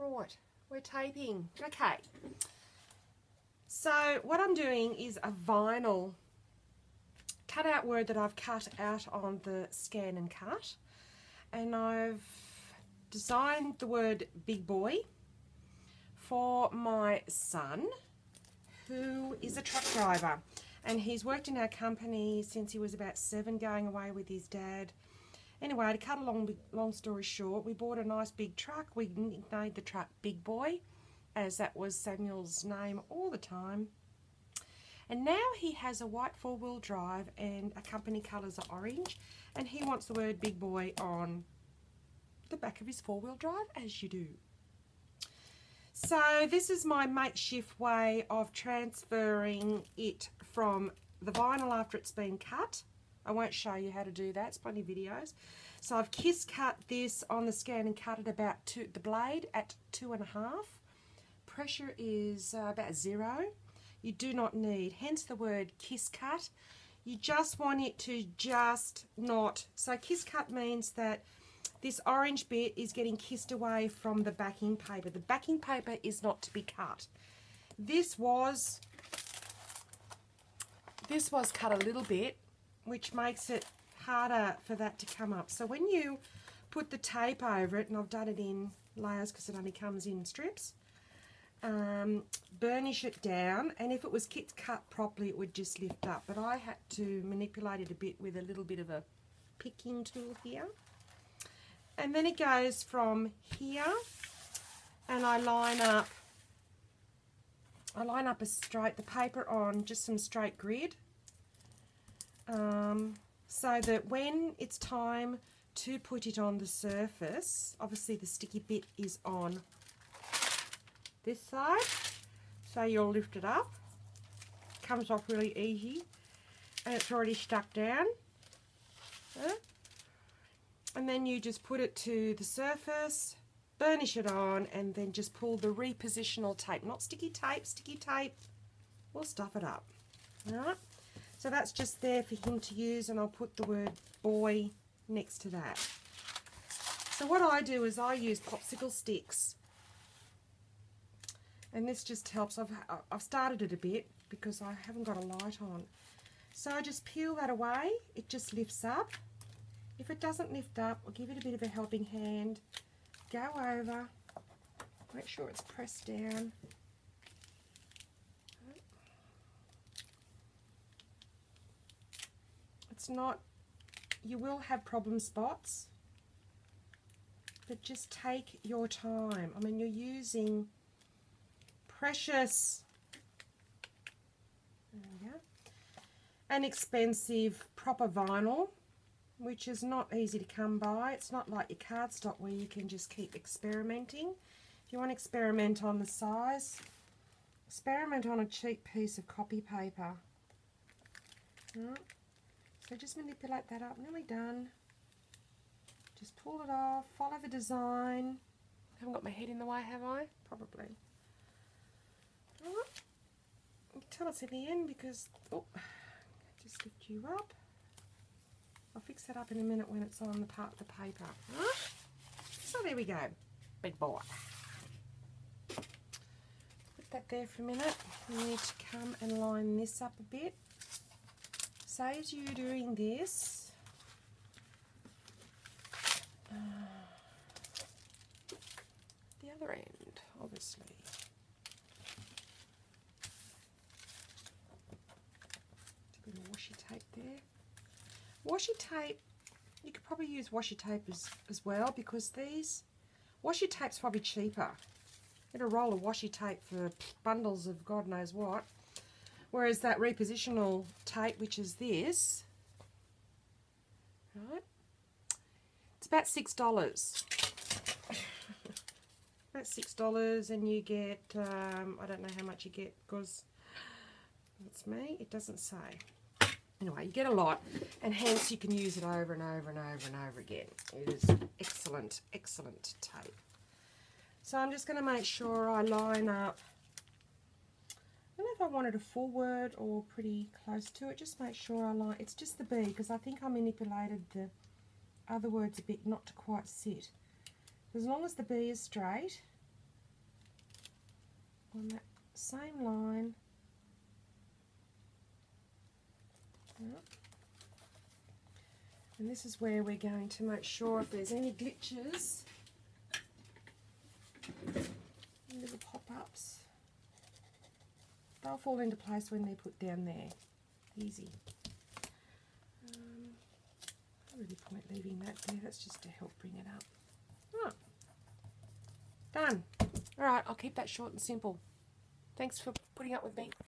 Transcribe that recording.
Right, we're taping. Okay. So what I'm doing is a vinyl cutout word that I've cut out on the Scan and Cut. And I've designed the word big boy for my son, who is a truck driver. And he's worked in our company since he was about 7, going away with his dad. Anyway, to cut a long story short, we bought a nice big truck. We nicknamed the truck Big Boy, as that was Samuel's name all the time. And now he has a white 4-wheel drive and our company colours are orange. And he wants the word Big Boy on the back of his 4-wheel drive, as you do. So this is my makeshift way of transferring it from the vinyl after it's been cut. I won't show you how to do that, it's plenty of videos. So I've kiss cut this on the Scan and Cut at about the blade at 2.5. Pressure is about 0. You do not need, hence the word kiss cut. You just want it to just not, so kiss cut means that this orange bit is getting kissed away from the backing paper. The backing paper is not to be cut. This was cut a little bit, which makes it harder for that to come up. So when you put the tape over it, and I've done it in layers because it only comes in strips, burnish it down, and if it was cut properly it would just lift up, but I had to manipulate it a bit with a little bit of a picking tool here. And then it goes from here, and I line up the paper on just some straight grid, so that when it's time to put it on the surface, obviously the sticky bit is on this side, so you'll lift it up, comes off really easy, and it's already stuck down. And then you just put it to the surface, burnish it on, and then just pull the repositional tape. Not sticky tape will stuff it up. Alright, so that's just there for him to use, and I'll put the word boy next to that. So what I do is I use popsicle sticks, and this just helps. I've started it a bit because I haven't got a light on. So I just peel that away, it just lifts up. If it doesn't lift up, I'll give it a bit of a helping hand, go over, make sure it's pressed down. It's not, you will have problem spots, but just take your time. I mean, you're using precious, there we go, and expensive proper vinyl, which is not easy to come by. It's not like your cardstock where you can just keep experimenting. If you want to experiment on the size, experiment on a cheap piece of copy paper. Right. So just manipulate that up, nearly done. Just pull it off, follow the design. I haven't got my head in the way, have I? Probably. Right. Until it's at the end because, oh, just lift you up. I'll fix that up in a minute when it's on the part of the paper. Right? So there we go, big boy. Put that there for a minute. You need to come and line this up a bit. So as you're doing this, the other end, obviously. A bit of washi tape there. Washi tape, you could probably use washi tape as well, because these, washi tape's probably cheaper. Get a roll of washi tape for bundles of God knows what. Whereas that repositional tape, which is this, right, it's about $6. About $6, and you get, I don't know how much you get because that's me, it doesn't say. Anyway, you get a lot, and hence you can use it over and over and over and over again. It is excellent, excellent tape. So I'm just going to make sure I line up. I don't know if I wanted a full word or pretty close to it. Just make sure I line. It's just the B, because I think I manipulated the other words a bit not to quite sit. As long as the B is straight, on that same line. Yep. And this is where we're going to make sure if there's any glitches, little pop-ups, they'll fall into place when they're put down there. Easy. No really point leaving that there, that's just to help bring it up. Oh, done. Alright, I'll keep that short and simple. Thanks for putting up with me.